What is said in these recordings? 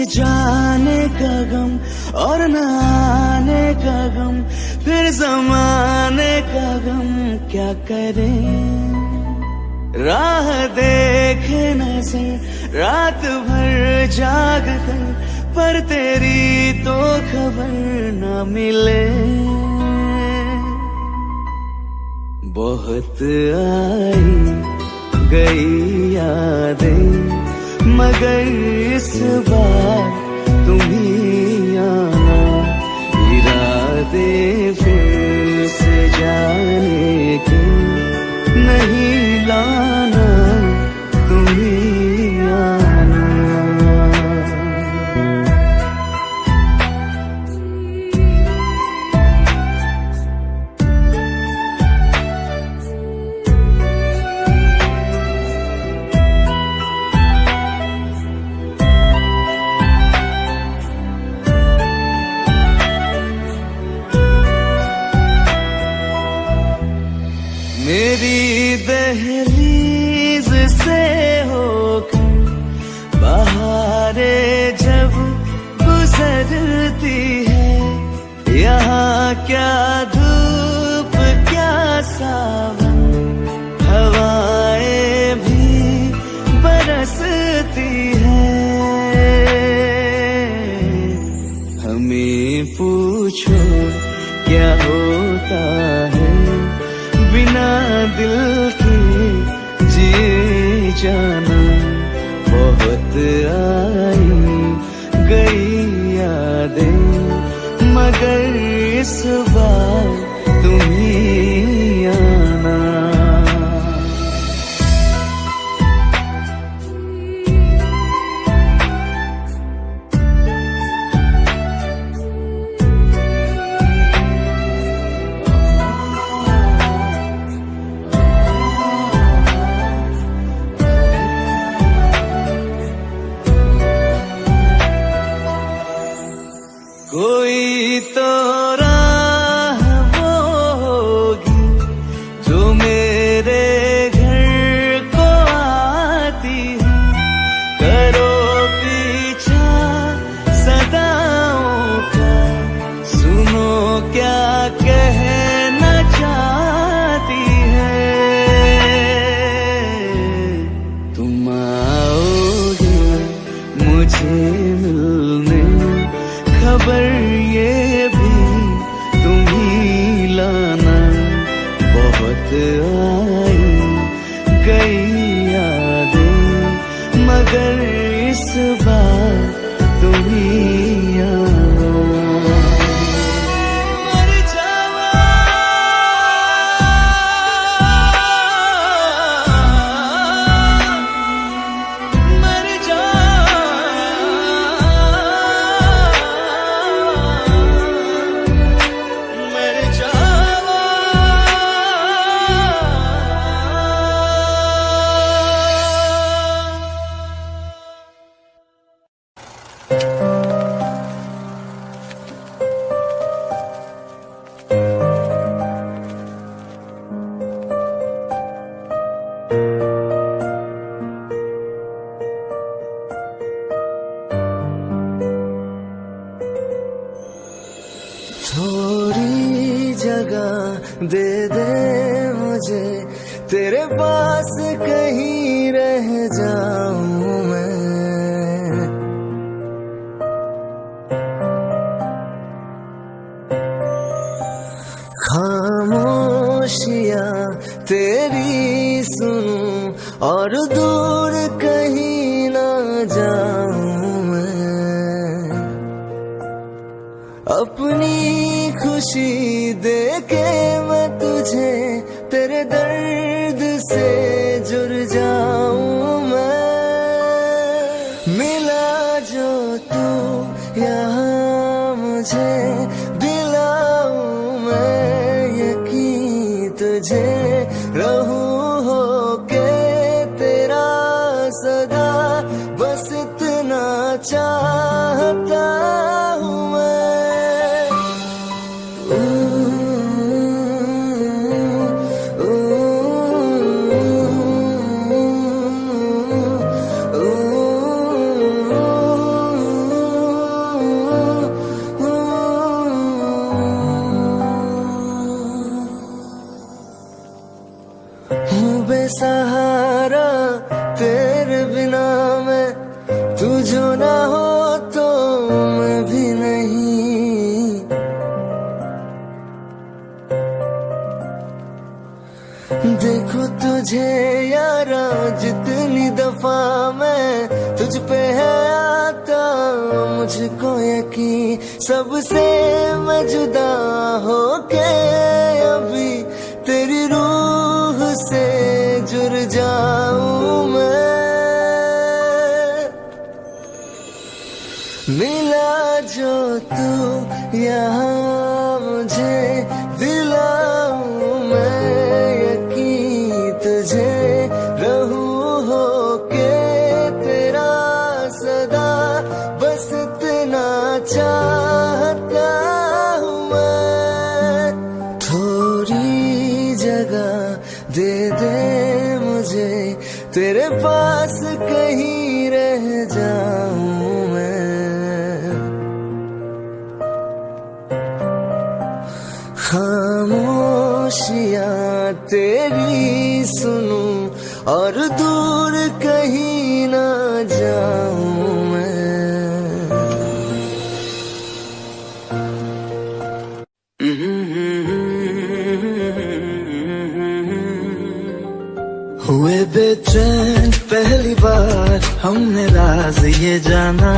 जाने का गम और न आने का गम, फिर जमाने का गम क्या करें। राह देखे नजर रात भर जाग कर, पर तेरी तो खबर न मिले। बहुत आई गई यादें, मगर इस बार तुम ही आना। इरादे फिर से जाने के नहीं लाना, तुम ही आना। मेरी दहलीज से होकर बहारें जब गुजरती है, यहाँ क्या धूप क्या सावन, हवाएं भी बरसती है। हमें पूछो क्या होता है बिना दिल के जिए जाना। बहुत आई गई यादें, मगर इस बार तुम ही आना। कोई तो राह वो होगी जो मेरे घर को आती है। करो पीछा सदाओं का, सुनो क्या कहना चाहती है। तुम आओगे मुझे मिलने, खबर ये भी तुम ही लाना। बहुत आई गई यादें, मगर इस बार तुम ही आना। थोड़ी जगह दे दे मुझे, तेरे पास कहीं रह जाऊं मैं। खामोशियां तेरी सुनूं और दूर कहीं ना जाऊं मैं। अपनी खुशी दे के मैं तुझे, तेरे दर्द से जुड़ जाऊं मैं। मिला जो तू यहाँ मुझे, दिलाऊं मैं यकीन तुझे। रहूं होके तेरा सदा, बस इतना चाहता हूँ मैं। बेसहारा तेरे बिना मैं, तू जो ना हो तो मैं भी नहीं। देखो तुझे यारा जितनी दफा मैं तुझ पे है आता, मुझको यकीन सबसे मैं जुदा हो के अभी तेरी रूह से जुड़ जाऊं मैं। मिला जो तू यहाँ मुझे दिलाऊं मैं यकीन तुझे, रहूं हो के तेरा सदा, बस इतना चाहता हूँ मैं। थोड़ी जगह दे दे मुझे, तेरे पास कहीं रह जाऊं मैं। खामोशियाँ तेरी सुनूं और दूर कहीं ना जाऊं मैं। हुए बेचैन पहली बार हमने राज ये जाना,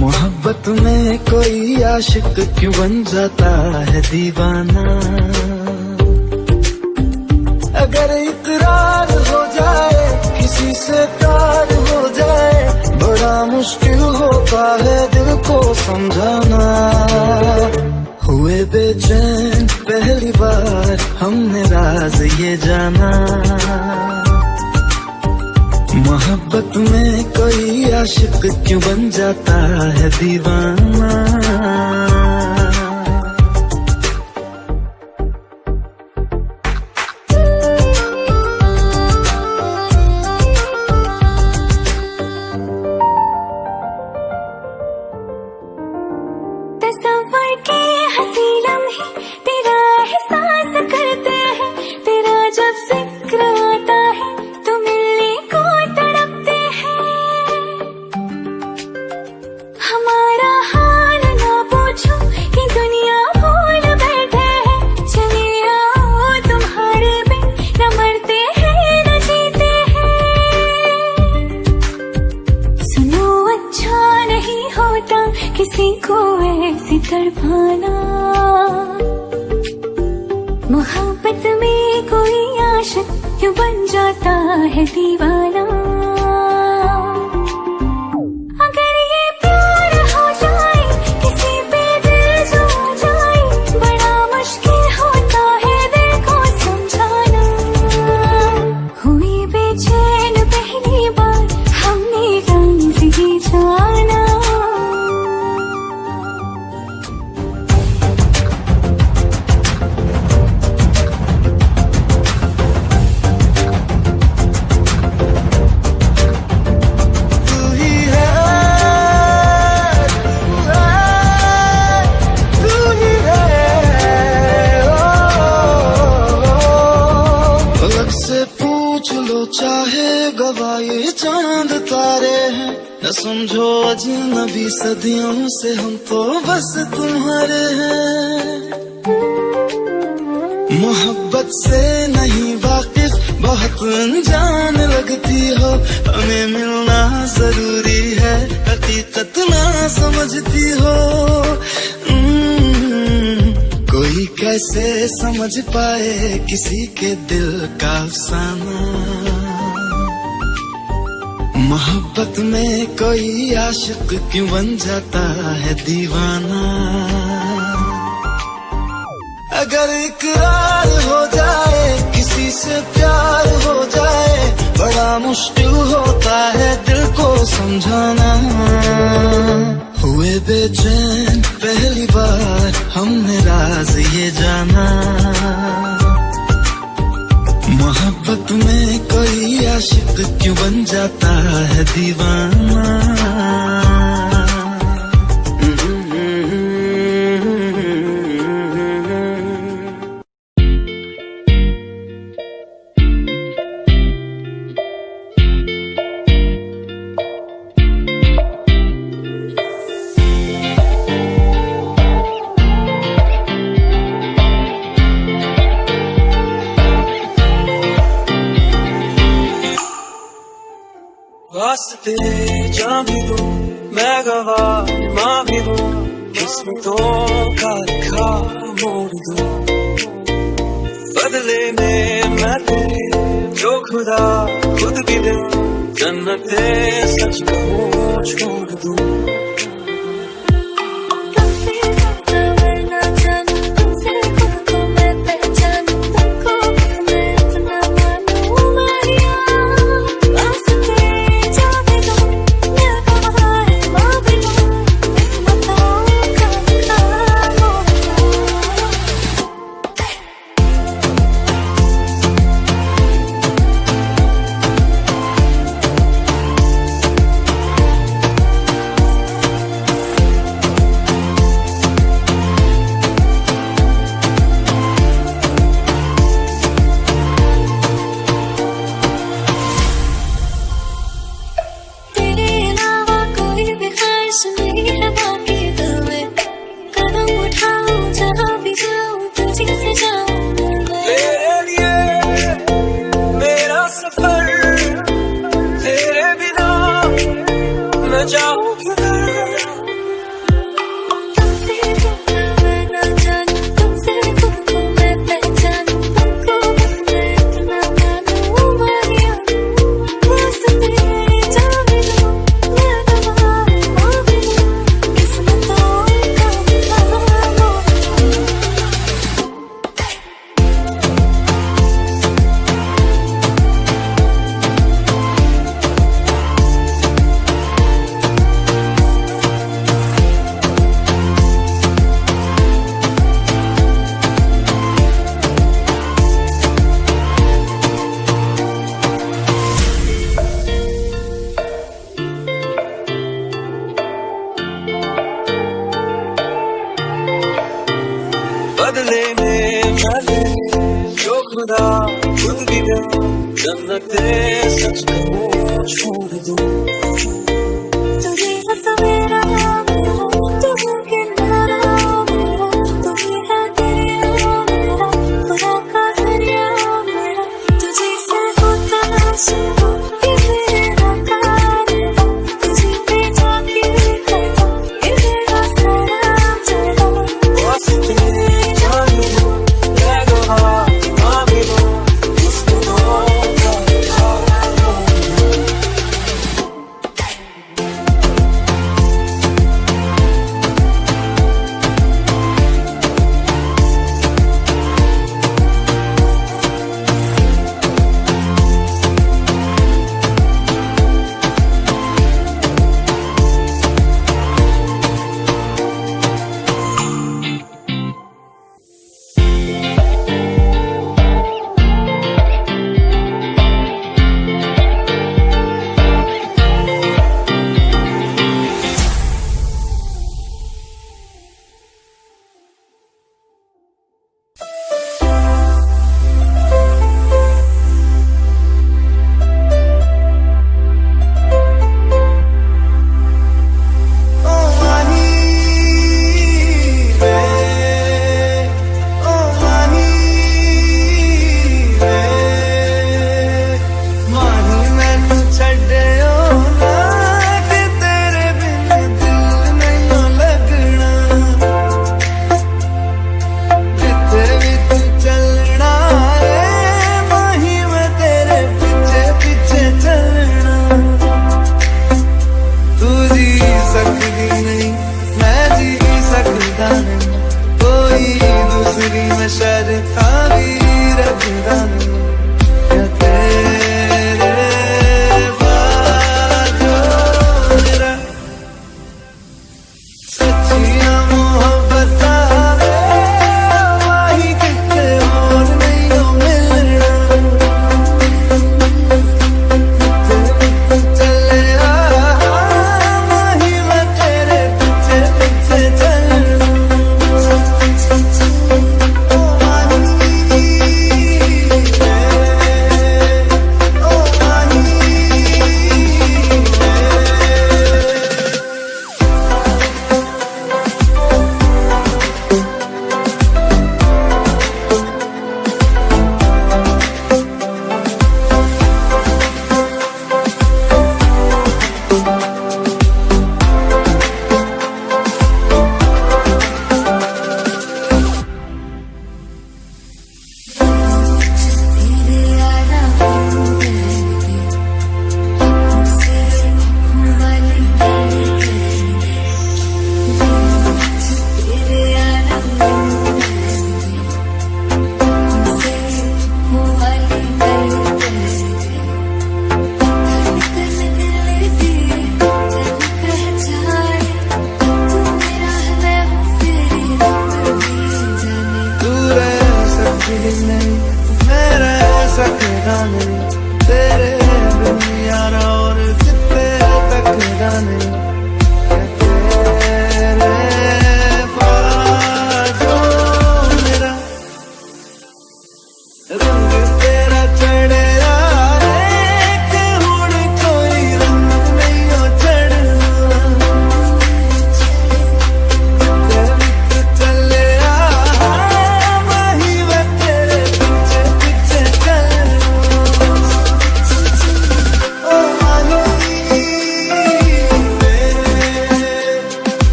मोहब्बत में कोई आशिक क्यों बन जाता है दीवाना। अगर इकरार हो जाए किसी से प्यार हो जाए, बड़ा मुश्किल होता है दिल को समझाना। हुए बेचैन पहली बार हमने राज ये जाना, मोहब्बत में कोई आशिक क्यों बन जाता है दीवाना। तस्वर के हंसी लम्हे तेरा एहसास करते हैं, तेरा जब जिक्र आता है तो मिलने को तड़पते हैं। हमारा हाल ना पूछो कि दुनिया भूल बैठे हैं, चले आओ तुम्हारे बिन न मरते हैं न जीते हैं। सुनो अच्छा नहीं होता किसी को ऐसी तड़पाना, मोहब्बत में कोई आशिक क्यों बन जाता है दीवाना। अगर ये प्यार हो जाए किसी पे दिल जो जाए, बड़ा मुश्किल होता है दिल को समझाना। हुई बेचैन पहली बार हमने राज ये जाना। चाहे गवाए चांद तारे हैं, न समझो अजनबी सदियों से हम तो बस तुम्हारे हैं। मोहब्बत से नहीं वाकिफ बहुत अनजान लगती हो, हमें मिलना जरूरी है हकीकत ना समझती हो। कोई कैसे समझ पाए किसी के दिल का अफसाना, मोहब्बत में कोई आशिक क्यों बन जाता है दीवाना। अगर इकरार हो जाए किसी से प्यार हो जाए, बड़ा मुश्किल होता है दिल को समझाना। हुए बेचैन पहली बार हमने राज ये जाना, मोहब्बत में कोई आशिक क्यों बन जाता है दीवाना। वास्ते जा भी दूं मैं गवाह माँ भी हूँ किस्मतों का लिखा मोड़ दूं बदले में मैं तेरे जो खुदा खुद भी दे जन्नते सच कहूँ छोड़ दूं तुमसे ज्यादा मैं ना जानूं तुमसे खुद को मैं पहचानूं तुमको मैं इतना मानूं मारिया वास्ते जाने दो मैं गवाह माँ भी हूँ किस्मतों का लिखा मोड़ तेरे अलावा कोई भी ख्वाहिश नहीं है बाकी दिल में कदम उठाऊं जहाँ भी जाऊं तुझे से जाऊं मैं तेरे लिए मेरा सफर तेरे बिना मैं जाऊं किधर तुमसे ज्यादा मैं ना जानूं तुमसे खुद को मैं पहचानूं तुमको बस मैं इतना मानूं मारिया वास्ते जाने दो मैं गवाह माँ भी हूँ किस्मतों का लिखा मोड़ बदले में मैं तेरे जो खुदा खुद भी दे जन्नते सच कहूँ छोड़ दूं तुझे है सवेरा मेरा तुझे किनारा मेरा तुझे है दरिया मेरा खुदा का जरिया मेरा तुझे से होता शुरू ये मेरा कारवां तुझे पे जाके खड़ा ये मेरा सारा जहां वास्ते जाने दो मैं गवाह माँ भी हूँ किस्मतों का लिखा मोड़ दूं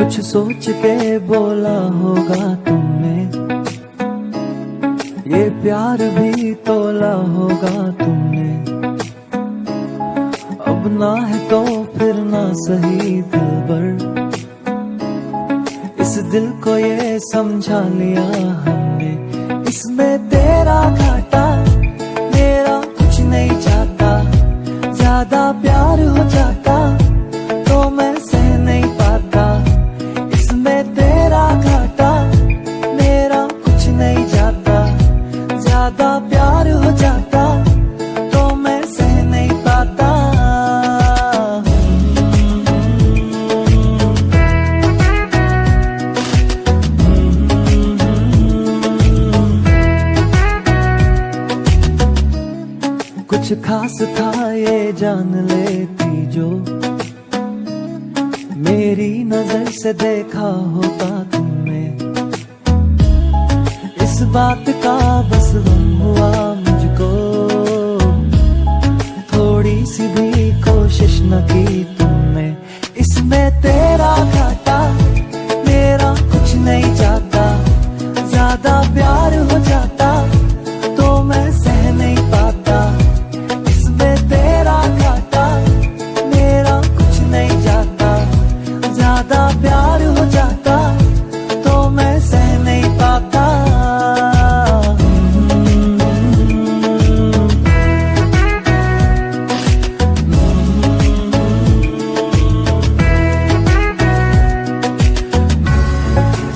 कुछ सोच के बोला होगा तुमने, ये प्यार भी तोला होगा तुमने। अब ना है तो फिर ना सही दिलबर, इस दिल को ये समझा लिया हमने। इसमें तेरा घाटा मेरा कुछ नहीं जाता, ज्यादा प्यार हो जाता तो मैं सह नहीं पाता। इसमें तेरा घाटा मेरा कुछ नहीं जाता, ज्यादा प्यार हो जाता तो मैं सह नहीं पाता। कुछ खास था ये जान लेती जो, मेरी नजर से देखा होता तुमने। इस बात का बस गम हुआ मुझको, थोड़ी सी भी कोशिश न की तुमने। इसमें तेरा घाटा मेरा कुछ नहीं जाता, ज्यादा प्यार हो जाता तो मैं सह नहीं पाता। इसमें तेरा घाटा मेरा कुछ नहीं जाता, ज्यादा प्यार हो जाता तो मैं सह नहीं पाता।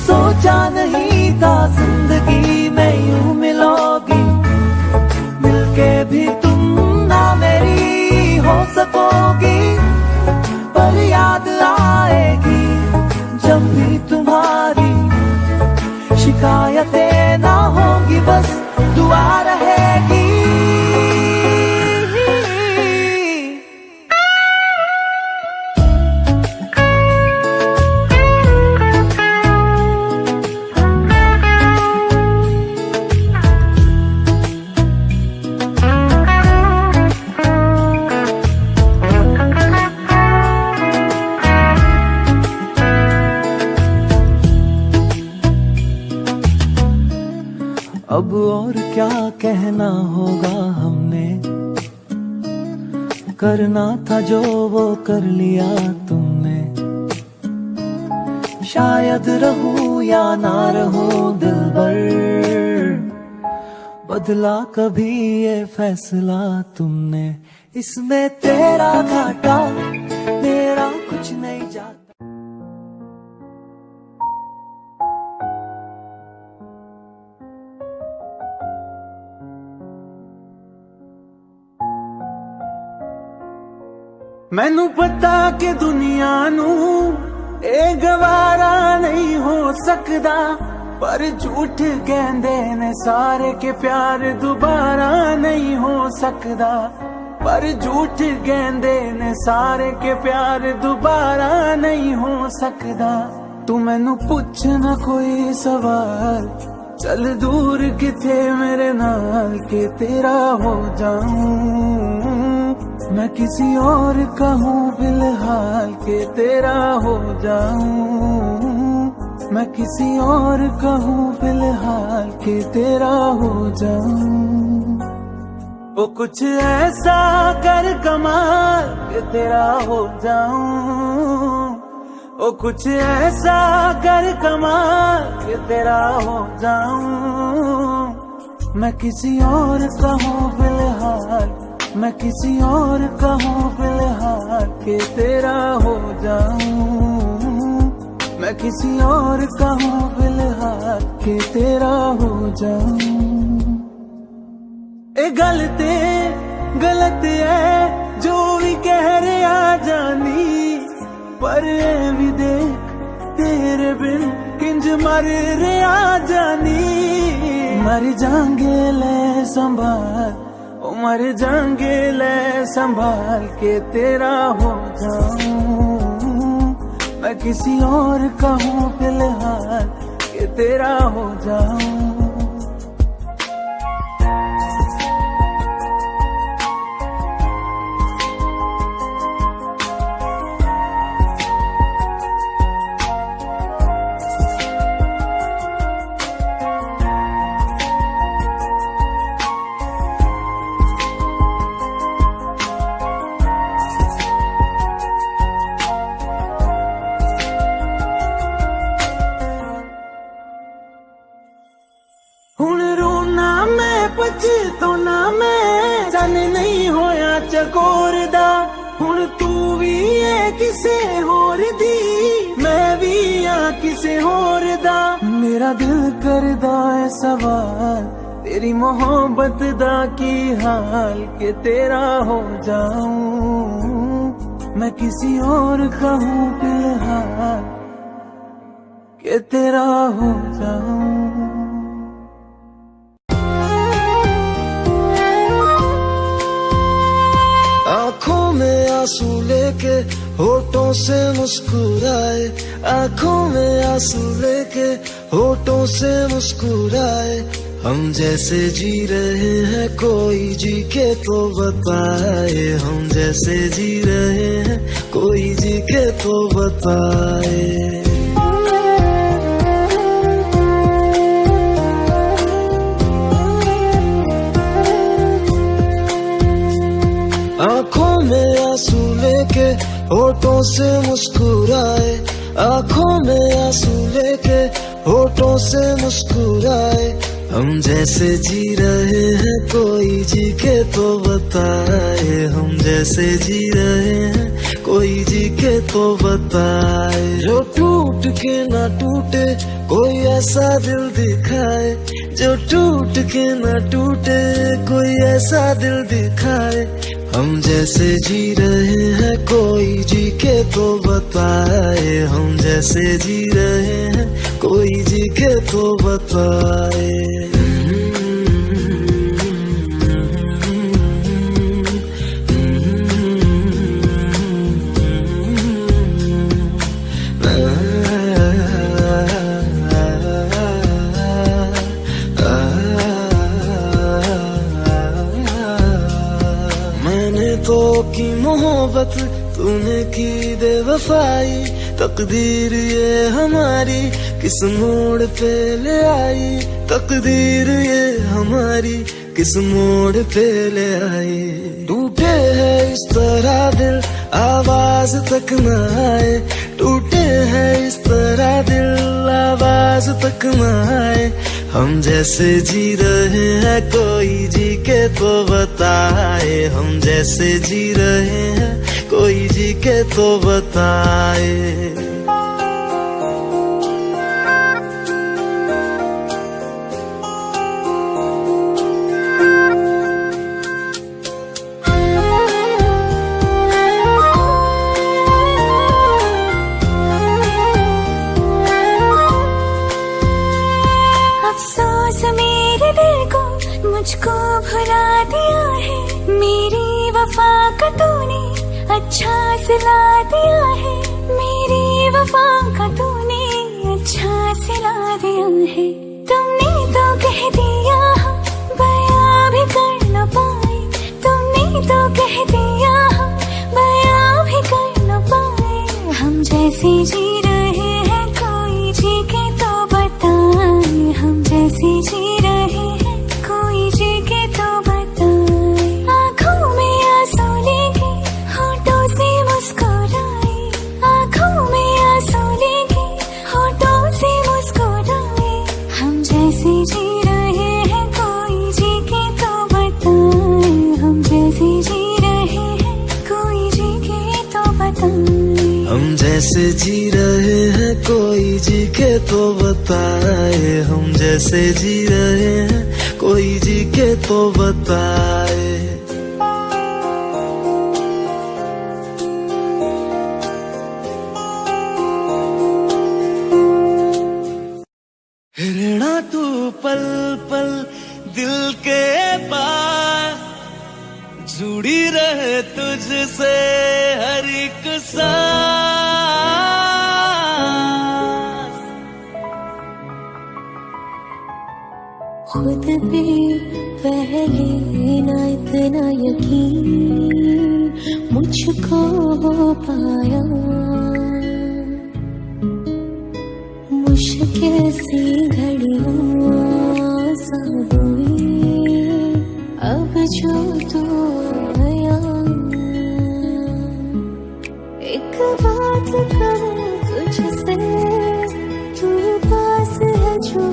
सोचा नहीं था जिंदगी में यूं मिलोगी, मिलके भी तुम ना मेरी हो सकोगी। पर याद आएगी जब भी तुम्हारी, शिकायतें ना होंगी बस दुआ रहेगी। अब और क्या कहना होगा हमने, करना था जो वो कर लिया तुमने। शायद रहूं या ना रहूं दिलबर, बदला कभी ये फैसला तुमने। इसमें तेरा घाटा मेरा कुछ नहीं जाता। मैनू पता कि दुनिया नू ए गवारा नहीं हो सकदा, पर झूठ कहंदे ने सारे के प्यार दोबारा नहीं हो सकदा। पर झूठ कहंदे ने सारे के प्यार दोबारा नहीं हो सकदा। तू मैनू पुछ ना कोई सवाल, चल दूर किथे मेरे नाल के तेरा हो जाऊं। मैं किसी और का हूँ फिलहाल के तेरा हो जाऊं। मैं किसी और का हूँ फिलहाल के तेरा हो जाऊं। ओ कुछ ऐसा कर कमाल के तेरा हो जाऊं। ओ कुछ ऐसा कर कमाल के तेरा हो जाऊं। मैं किसी और का हूँ फिलहाल, मैं किसी और का हूँ फिलहाल के तेरा हो जाऊं। मैं किसी और का हूँ फिलहाल के तेरा हो जाऊं। ए गलत है जो भी कह रहा जानी, पर ए भी देख तेरे बिन किंज मर रहा जानी। मर जाएंगे ले संभाल, ओ मर जाएंगे ले संभाल के तेरा हो जाऊं। मैं किसी और का हूँ फिलहाल के तेरा हो जाऊं। च तो ना मैं चन नहीं होया चकोर दा हुण तू भी है किसे होर दी मैं भी हाँ किसे होर दा मेरा दिल करदा है सवाल तेरी मोहब्बत दा की हाल के तेरा हो जाऊं मैं किसी और का हूँ फिलहाल के तेरा हो जाऊं आंखों में आंसू लेके होठों से मुस्कुराए आंखों में आंसू लेके होठों से मुस्कुराए हम जैसे जी रहे हैं कोई जी के तो बताए हम जैसे जी रहे हैं कोई जी के तो बताए आंखों में आंसू लेके होठों से मुस्कुराए आंखों में आंसू लेके होठों से मुस्कुराए हम जैसे जी रहे हैं कोई जी के तो बताए हम जैसे जी रहे हैं कोई जी के तो बताए जो टूट के ना टूटे कोई ऐसा दिल दिखाए जो टूट के ना टूटे कोई ऐसा दिल दिखाए हम जैसे जी रहे हैं कोई जी के तो बताए हम जैसे जी रहे हैं कोई जी के तो बताए की मोहब्बत तूने की बेवफाई तकदीर ये हमारी किस मोड़ पे ले आई तकदीर ये हमारी किस मोड़ पे ले आई टूटे है इस तरह दिल आवाज तक न आए टूटे है इस तरह दिल आवाज तक न आए हम जैसे जी रहे हैं कोई जी के तो बताए हम जैसे जी रहे हैं कोई जी के तो बताए मुझको भुला दिया है मेरी वफा का तूने अच्छा सिला दिया है मेरी वफा का तूने अच्छा सिला दिया है तुमने तो कह दिया बयां भी कर न पाए तुमने तो कह दिया बयां भी कर न पाए हम जैसे जी रहे हैं कोई जी के तो बताए हम जैसे जी रहे हैं कोई जी के तो बताए आँखों में आंसू लेके होठों से मुस्कुराए आँखों में आंसू लेके होठों से मुस्कुराए हम जैसे जी रहे हैं कोई जी के तो बताए हम जैसे जी रहे हैं कोई जी के तो बताए हम जैसे जी रहे हैं कोई जी के तो बताए हम जैसे जी रहे हैं कोई जी के तो बताए रहना तू पल पल दिल के पास जुड़ी रहे तुझसे हर एक सांस खुद पे पहले ना इतना यकीन मुझको हो पाया मुश्किल सी घड़ियां आसान हुई अब जो तू आया एक बात कहूँ तुझसे तू पास है जो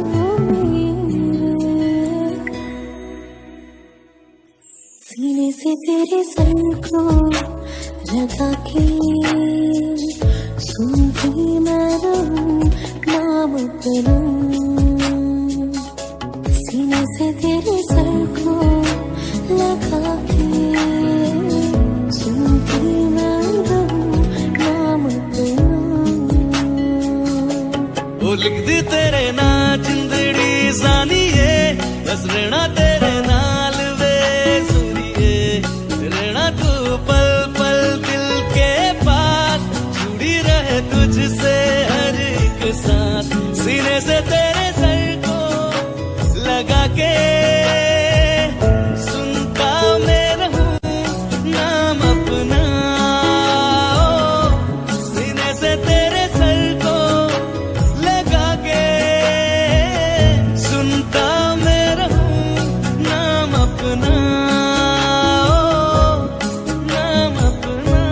से तेरे सर को लगा के सुनती मैं रहूं नाम अपना। सीने से तेरे सर को लगा के सुनती मैं रहूं नाम अपना। वो लिख दी तेरे ना जिंदड़ी जानिए बस रहना तेरे नाल वे सुनिए रहना तू पल पल दिल के पास जुड़ी रहे तुझसे हर एक साथ। सीने से तेरे सर को लगा के सुनता मैं रहूं नाम अपना। सीने से तेरे सर को लगा के सुनता मैं रहूं नाम अपना। नाम अपना।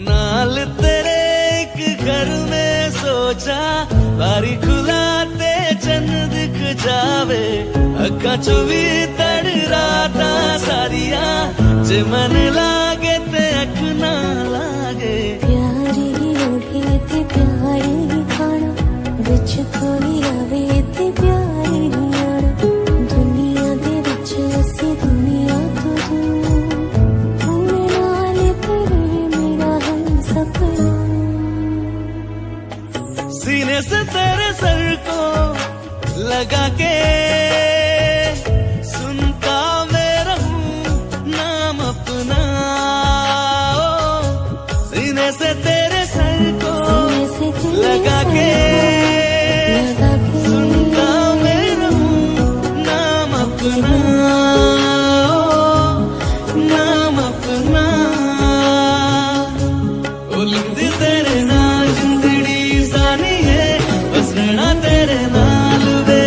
नाल तेरे एक घर में सोचा बारी खुलाते चंद दिख जावे अक्का चुवी तड़ राता सारिया जे मन लागे ते अख ना लागे। प्यारी ओढ़े ते प्यारी खाना विच कोई आवे ते प्यारी आना। दुनिया दे विच असी दुनिया तो दूर पूरे नाल तेरे मेरा हम सपना। सीने से तेरे सर को लगा के सुनता मैं रहूं नाम अपना। सीने से तेरे सर को लगा के सुनता मैं रहूं नाम अपना। नाम अपना। ओ लिख दी तेरे ना जिंदड़ी जानिए बस रहना तेरे नाल वे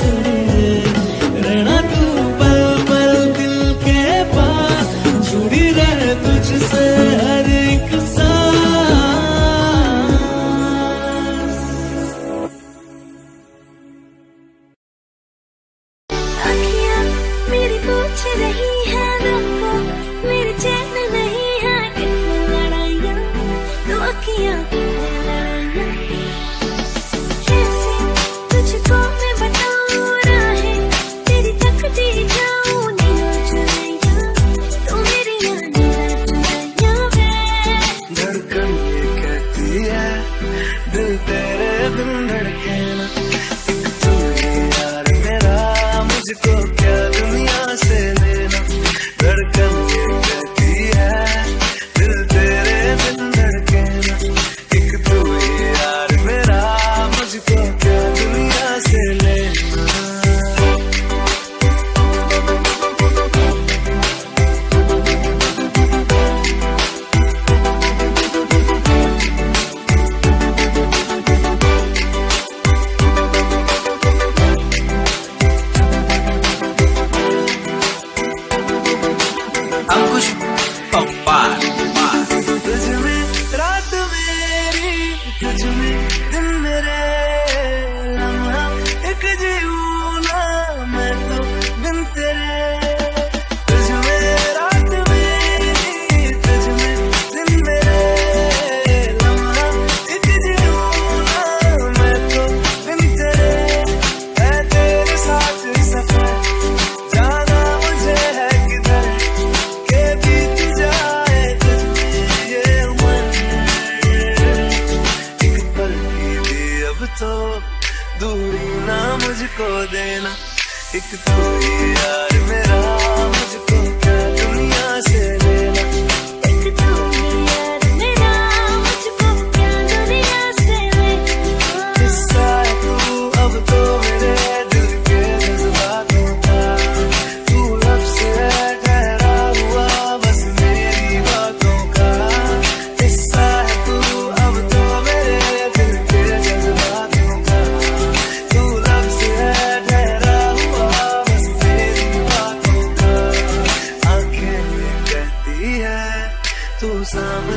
जुड़िए रहना तू पल पल दिल के पास जुड़ी रहे तुझसे हर एक सांस। अखियाँ मेरी पूछ रही है दिल को मेरे चैन नहीं है कितनी लड़ाइयाँ तो अखियाँ लड़ाइयाँ। कैसे तुझको मैं बताऊँ राहें तेरी तकती जाऊँ नीला चुराइयाँ तो मेरी नीला चुराइयाँ वे। धड़कन ये कहती है दिल तेरे बिन धड़के ना। एक तू ही यार मेरा मुझको क्या दुनिया से लेना। धड़कन ये कहती है दिल तेरे बिन धड़के ना। एक तू ही यार मेरा मुझको क्या दुनिया से लेना। अंकुश पप्पा तुझ में रात मेरी तुझ में दिन मेरे लम्हा एक जीऊँ ना मैं तो बिन तेरे। तुझ में रात मेरी तुझ में दिन मेरे लम्हा एक जीऊँ ना मैं तो बिन तेरे। है तेरे साथ सफर जाना मुझे है किधर के बीत जाए तुझमें ये उम्र। एक पल की भी अब तो दूरी ना मुझको देना। एक तू ही यार मेरा मुझको क्या दुनिया से लेना। एक तू ही यार मेरा मुझको क्या दुनिया से लेना। किस्सा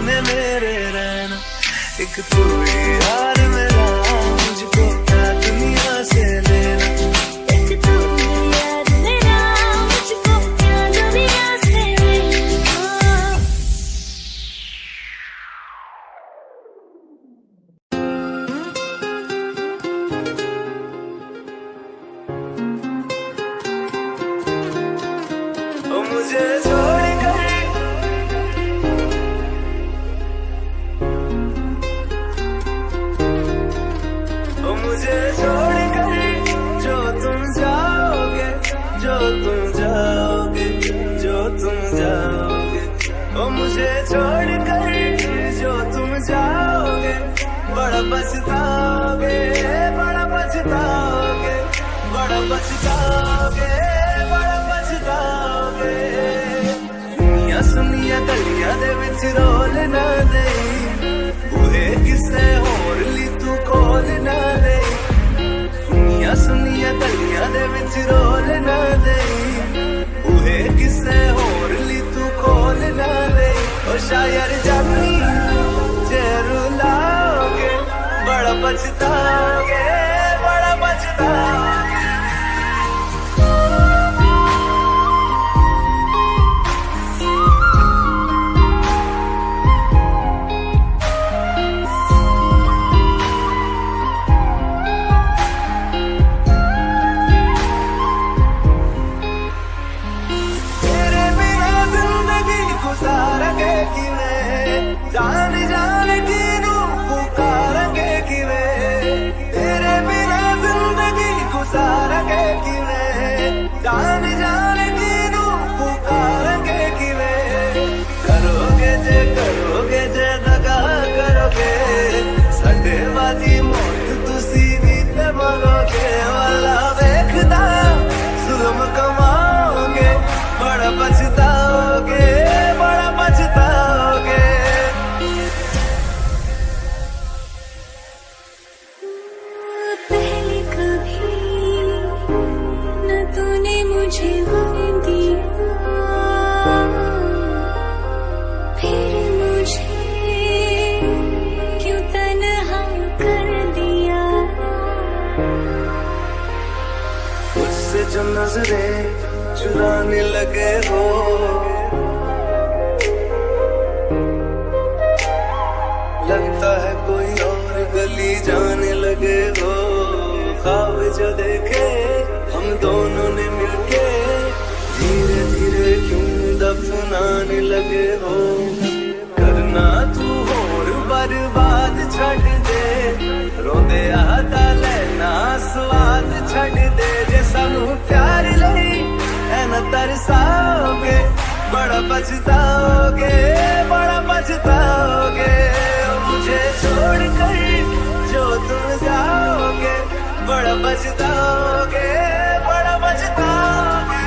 सपने मेरे रहना, एक तू ही यार मेरा, मुझको क्या दुनिया से लेना। एक तू ही यार मेरा, मुझको क्या दुनिया से लेना। ओ मुझे छोड़ कर, ओ मुझे छोड़ कर जो तुम जाओगे, जो तुम जाओगे, जो तुम जाओगे। ओ मुझे छोड़ कर जो तुम जाओगे, बड़ा पछताओगे, बड़ा पछताओगे, बड़ा पछताओगे, बड़ा पछताओगे। सुनिया सुनिया गलियां दे विच रोल ना दे, बूहे किसे होर ली तू खोल ना दे। सुनिया सुनिया गलियां दे विच रोल ना दे, बूहे किसे होर ली तू खोल ना दे। ओ शायर जानी जे रुलाओगे, बड़ा पछताओगे, बड़ा पछताओगे। तेरे बिना जिंदगी गुजारेंगे किवें, जान जान किनू पुकारेंगे किवें। तेरे बिना जिंदगी गुजारेंगे किवें, जान जान किनू पुकारेंगे किवें। करोगे जे दगा करोगे, साडे वाली मौत तुसी भी ते मरोगे। वाला वेखदा जुल्म कमाओगे, बड़ा पछताओगे, बड़ा पछताओगे। पहले कभी न तूने मुझे गम दिया, फिर मुझे क्यों तन्हा कर दिया। मुझसे जो नजरें चुराने लगे हो, लगता है कोई और गली जाने लगे हो। ख्वाब जो देखे हम दोनों ने मिलके, धीरे धीरे क्यों दफनाने लगे हो। करना तू होर बर्बाद छड़ दे, रोंदे आता लेना स्वाद छड़ दे। जे सानू प्यार लई ऐना तरसाओगे, बड़ा पछताओगे, बड़ा पछताओगे। मुझे छोड़ कर जो तुम जाओगे, बड़ा पछताओगे, बड़ा पछताओगे।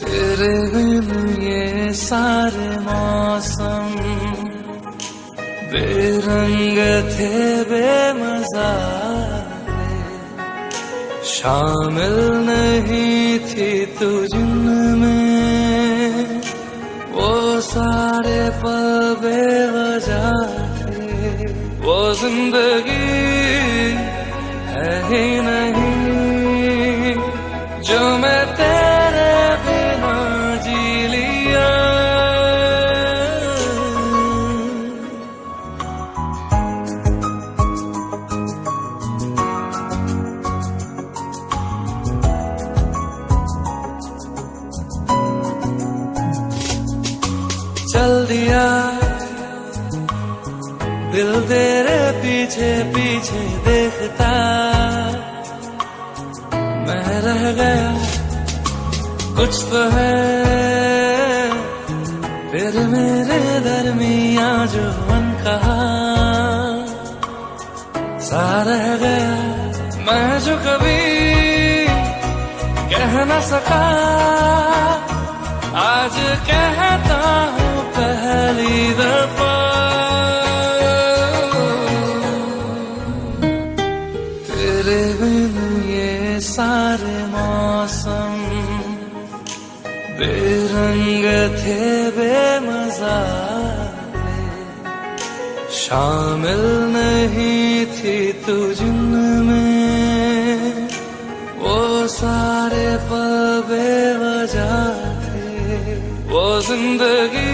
तेरे बिन ये सारे मौसम बेरंग थे, बेमजा थे। शामिल नहीं थी तू जिनमें, वो सारे पल बेवजह थे। वो जिंदगी है ही नहीं जो मैं तेरे बिना जी लिया। चल दिया दिल तेरे पीछे पीछे देखता, मैं रह गया कुछ तो है फिर मेरे दरमिया जो मन कहा सा रह गया, मैं जो कभी कह न सका आज कहता हूँ पहली दफा। तेरे बिन ये सारे मौसम बेरंग थे बेमजा थे, शामिल नहीं थी तू जिनमें वो सारे पल बेवजह थे, वो जिंदगी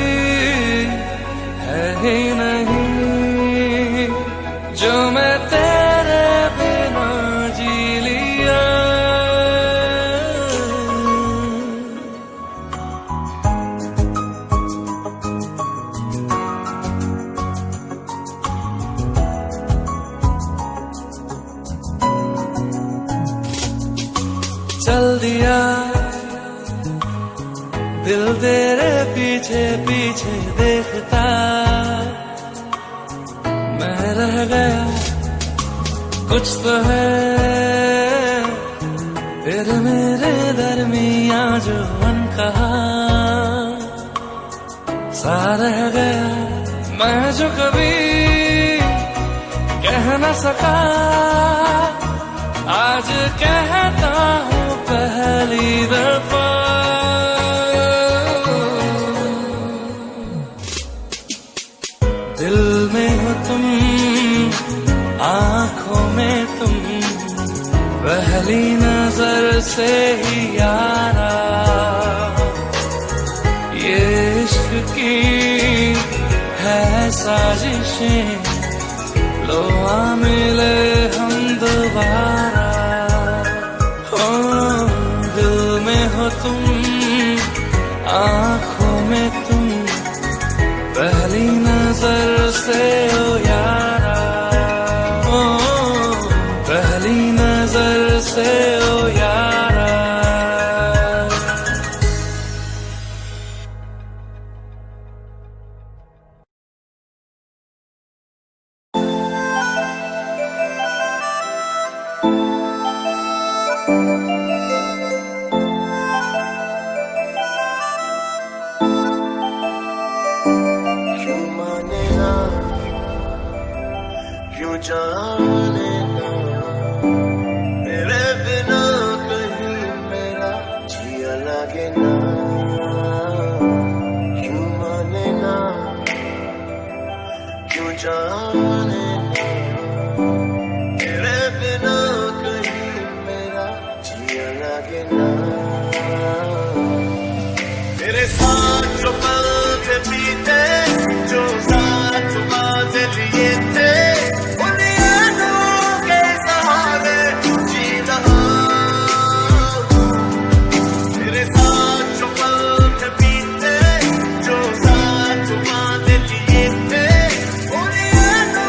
है ही नहीं जो मैं तेरे बिना जी लिया। चल दिया दिल तेरे पीछे पीछे देखता, मैं रह गया कुछ तो है फिर मेरे दरमिया जो मन कहा सा रह गया, मैं जो कभी कह न सका आज कहता हूँ पहली दफा। दिल में हो तुम आँखों में तुम पहली नजर से ही यारा, ये इश्क की है साजिशें लो आ मिले हम दोबारा। दिल में हो तुम आँखों में तुम पहली नजर से ओ यारा, ओ पहली नजर से ओ यारा। क्यों जाने ना तेरे बिना कहीं मेरा जिया लगे ना, क्यों माने ना क्यों जाने ना तेरे बिना कहीं मेरा जिया लगे ना। तेरे साथ जो पल थे बीते जो साथ बात लिए थे Oh, yeah, no.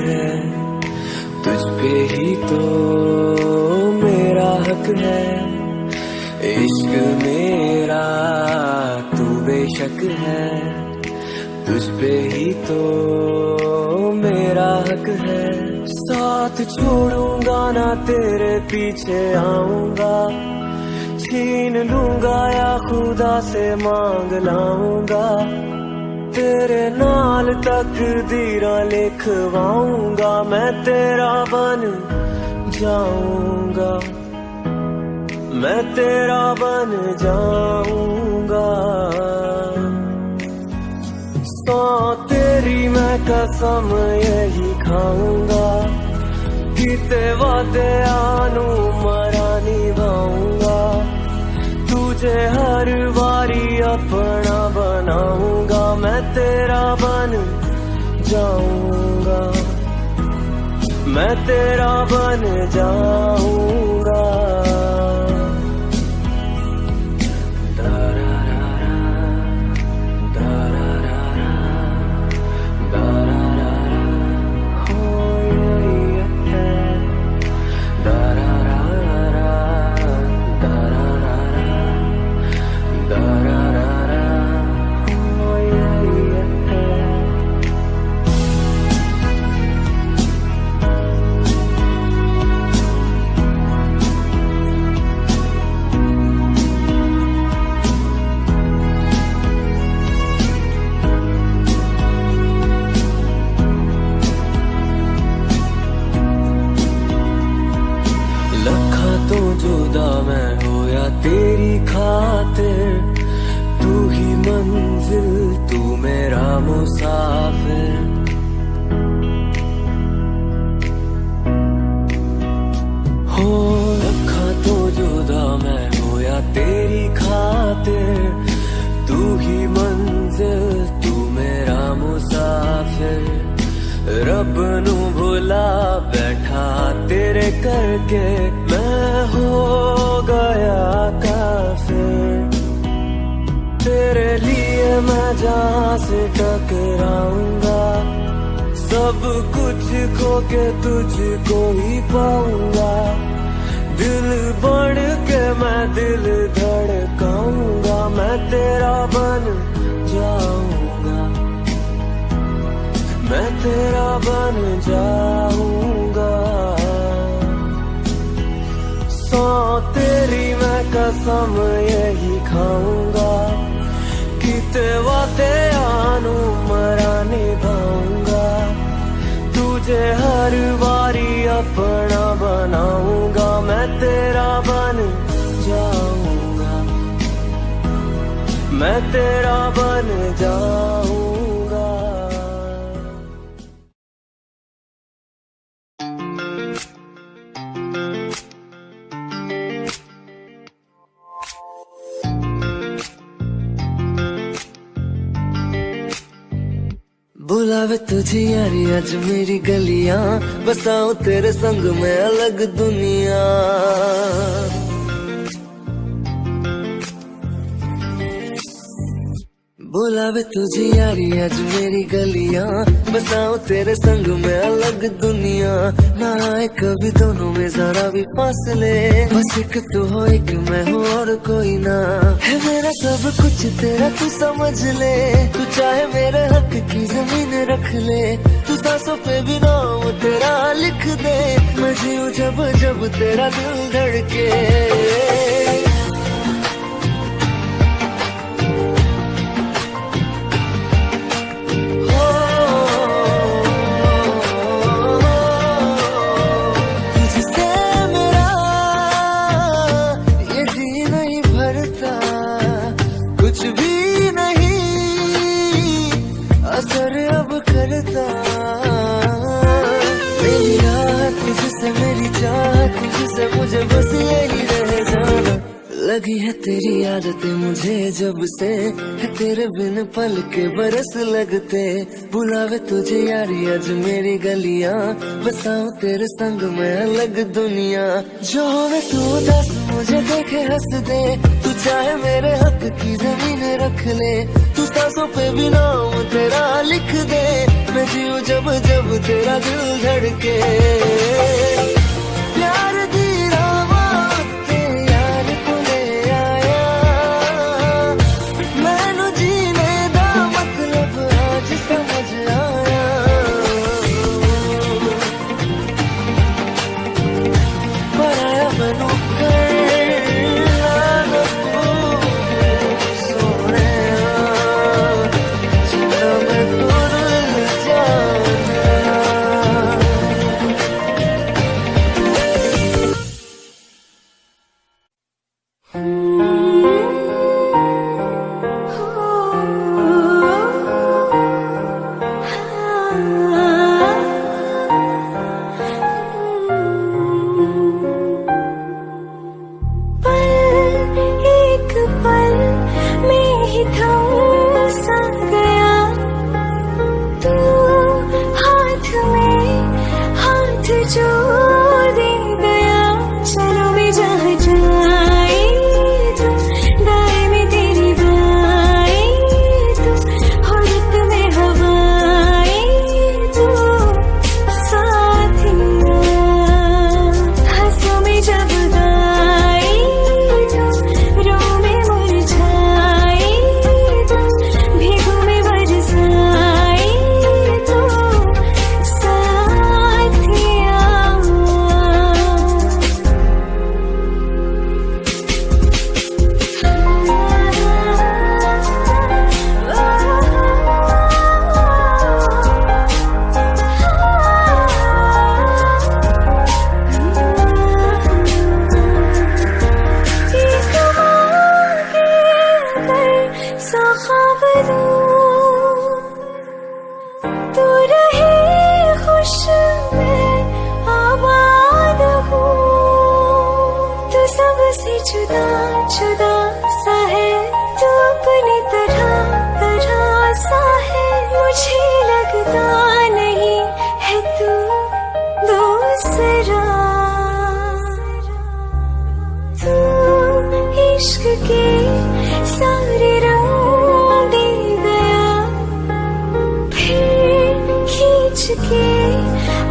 है, तुझ पे ही तो मेरा हक है। इश्क मेरा तू बेशक है, तुझ पे ही तो मेरा हक है। साथ छोड़ूंगा ना तेरे पीछे आऊंगा, छीन लूंगा या खुदा से मांग लाऊंगा। तेरे नाल तकदीरां लिखवाऊंगा, मैं तेरा बन जाऊंगा, मैं तेरा बन जाऊंगा। सौ तेरी मैं कसम यही खाऊंगा, किते वादे आनू मरा निभाऊंगा। तुझे हर बारी अपना बनाऊंगा, मैं तेरा बन जाऊंगा, मैं तेरा बन जाऊंगा। तेरी खातिर तू ही मंजिल, तू मेरा मुसाफिर। हो रखा तो जुदा मैं हो या तेरी खातिर, तू ही मंजिल, तू मेरा मुसाफिर। रब नू भुला बैठा तेरे करके, मैं हो गया काफिर। तेरे लिए मैं जहाँ से टकराऊंगा, सब कुछ खो के तुझको ही पाऊंगा। दिल बढ़ के मैं दिल धड़काऊंगा, मैं तेरा बन जाऊंगा, मैं तेरा बन जाऊंगा। सौ तेरी मैं कसम यही खाऊंगा, किते वादे आनू मरा निभाऊंगा। तुझे हर बारी अपना बनाऊंगा, मैं तेरा बन जाऊंगा, मैं तेरा बन जाऊंगा। बुलावे तुझे यारी आज मेरी गलियां, बसाऊं तेरे संग में अलग दुनिया। बुलावे तुझे यारी आज मेरी गलियां, बसाऊं तेरे संग में अलग दुनिया। ना आए कभी दोनों में जरा भी फासले, बस एक तू हो एक मैं हूँ और कोई ना। है मेरा सब कुछ तेरा तू समझ ले, तू चाहे मेरे हक की जमीन रख ले। तू सांसों पे भी नाम तेरा लिख दे, मैं जीऊं जब जब तेरा दिल धड़के। मेरी रात तुझसे मेरी चाहत तुझसे, मुझे बस यही रह जाना। लगी है तेरी आदतें मुझे जब से, है तेरे बिन पल के बरस लगते। बुलावे तुझे यारी आज मेरी गलियां, बसाऊं तेरे संग में अलग दुनिया। जो होवे तू दस मुझे देखे हंस दे, तू चाहे मेरे हक की जमीन रख ले। तू सांसों पे भी नाम तेरा लिख दे, मैं जीऊं जब जब तेरा दिल धड़के। प्यार दी रावत ते यार को ले आया, मैनू जीने दा मतलब आज समझ आया। पर आया मैनू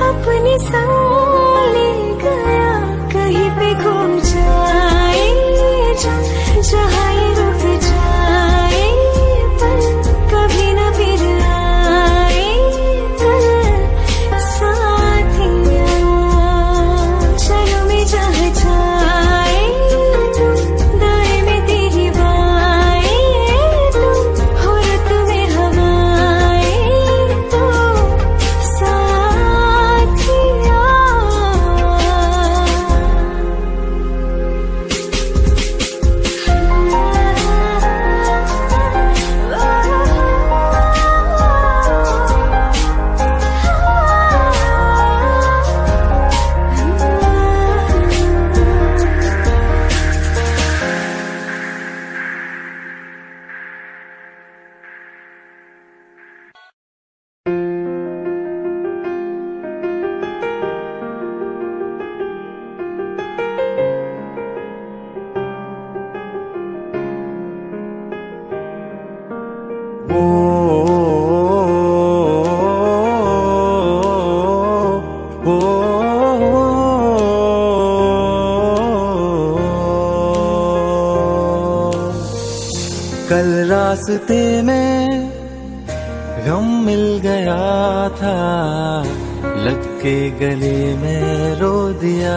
अपने संग ले गया, कहीं पे खो जाए जहाँ ये रुक जाए, पर कभी न फिर आए साथिया। चलो मैं जहाँ जाए तू, दाएं में तेरी बाएं तू, हो रत में हवाएं तू कल रास्ते में गम मिल गया था, लग के गले में रो दिया।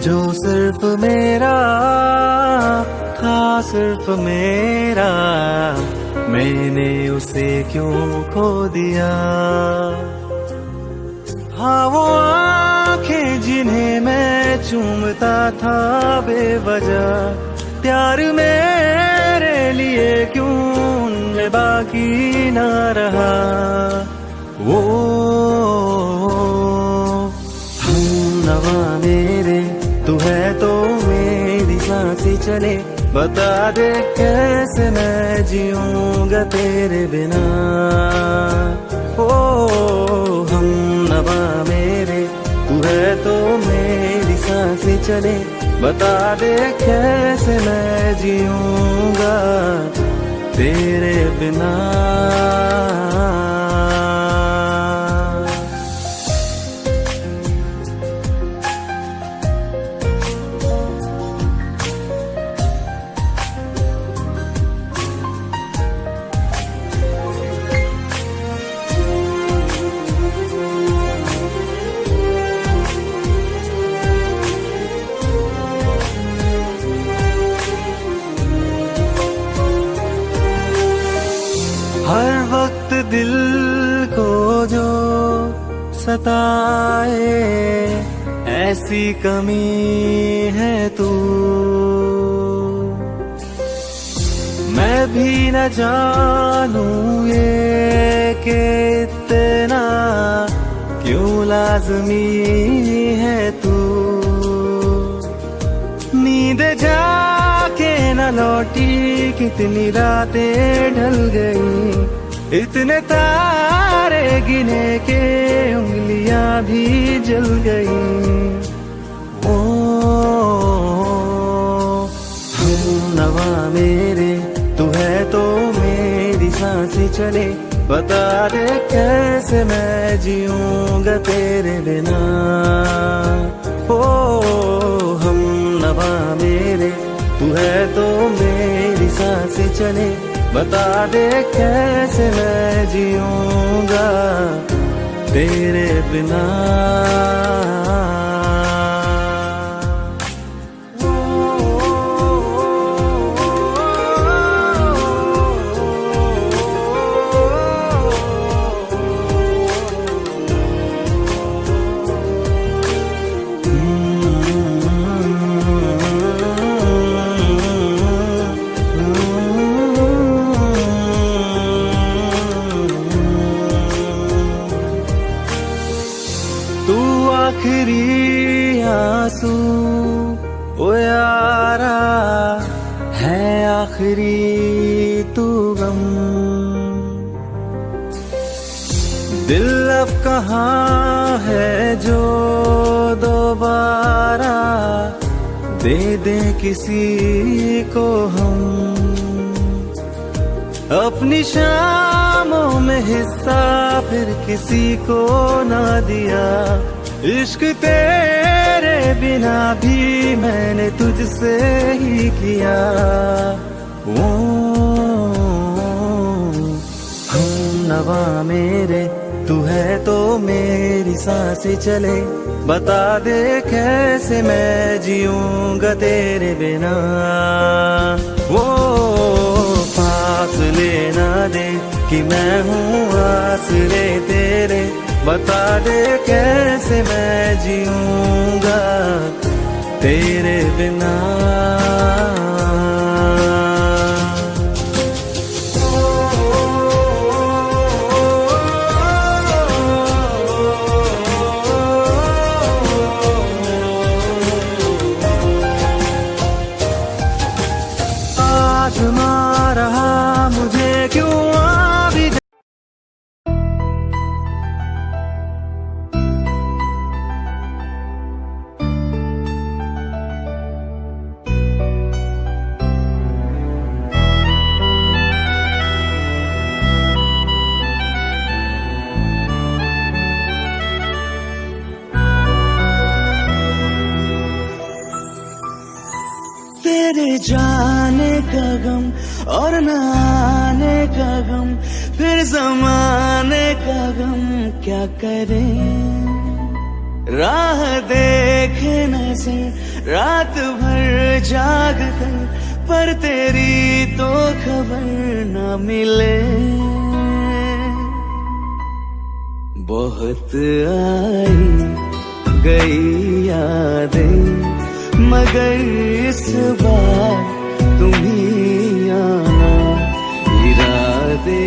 जो सिर्फ मेरा था, सिर्फ मेरा, मैंने उसे क्यों खो दिया। हाँ वो आंखें जिन्हें मैं चूमता था बेवजह, प्यार मेरे लिए क्यों उनमें बाकी ना रहा। वो हम नवा मेरे, तू है चले, बता दे कैसे मैं जीऊंगा तेरे बिना। ओ हम नवा मेरे, तू है तो मेरी सांसें चले, बता दे कैसे मैं जीऊंगा तेरे बिना। हर वक्त दिल को जो सताए, ऐसी कमी है तू। मैं भी न जानूं ये कि इतना क्यों लाज़मी है तू। नींद जाके न लौटी, कितनी रातें ढल गई, इतने तारे गिने के उंगलियां भी जल गई। ओ हम नवा मेरे, तू है तो मेरी सांसें चले, बता दे कैसे मैं जीऊंगा तेरे बिना। ओ हम नवा मेरे, तू है तो मेरी सांसें चले, बता दे कैसे मैं जीऊंगा तेरे बिना। तू आखिरी आंसू ओ यारा है, आखिरी तू गम। दिल अब कहाँ है जो दोबारा दे दे किसी को हम। अपनी शामों में हिस्सा फिर किसी को ना दिया, इश्क तेरे बिना भी मैंने तुझसे ही किया। ओ हम नवा मेरे, तू है तो मेरी सांसें चले, बता दे कैसे मैं जीऊंगा तेरे बिना। वो फासले ना दे कि मैं हूँ आसरे तेरे, बता दे कैसे मैं जीऊंगा तेरे बिना। आजमा रहा मुझे क्यों आ भी तेरे जाने का गम और न आने का गम, फिर ज़माने का गम क्या करें। राह देखे नज़र रात भर जाग कर, पर तेरी तो खबर न मिले। बहुत आई गई यादें, मगर इस बार तुम ही आना, इरादे